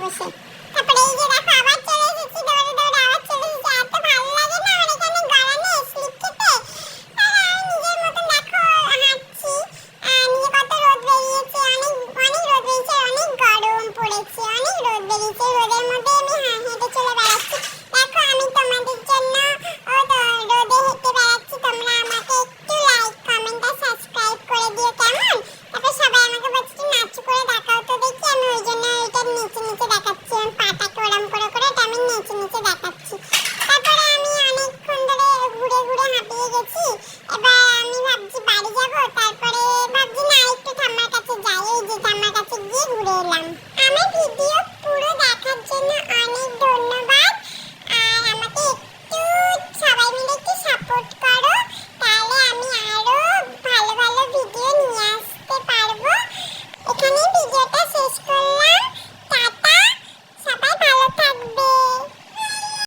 বসে। তারপরে এই যে দেখো আবার চলে এসেছি, দৌড়ে দৌড়ে আবার চলে এসেছি। এত ভালো লাগে না আমার এখানে গরমে স্লিপ খেতে। আর আমি নিজের মতন দেখো হাঁটছি। নিজে কত রোদ বেরিয়েছে, অনেক অনেক রোদ বেরিয়েছে, অনেক গরম পড়েছে, অনেক রোদ বেরিয়েছে। রোদের মধ্যে আমি হেঁটে চলে বেড়াচ্ছি। দেখো আমি তোমাদের জন্য রোদে হেঁটে বেড়াচ্ছি। তোমরা আমাকে একটু লাইক কমেন্ট আর সাবস্ক্রাইব করে দিও কেমন। তারপর সবাই আমাকে বলছে নাচু করে দেখাও তো দেখি। আমি ওই জন্য এটা নিচে নিচে দেখাচ্ছি, আমি পাটাকে ওরম করে করে এটা আমি নিচে নিচে দেখাচ্ছি। তারপরে আমি অনেকক্ষণ ধরে ঘুরে ঘুরে হাঁপিয়ে গেছি। এবার আমি ভাবছি বাড়ি যাবো। তারপরে ভাবছি না একটু ঠাম্মার কাছে যাই। এই যে ঠাম্মার কাছে গিয়ে ঘুরে এলাম। আমার ভিডিও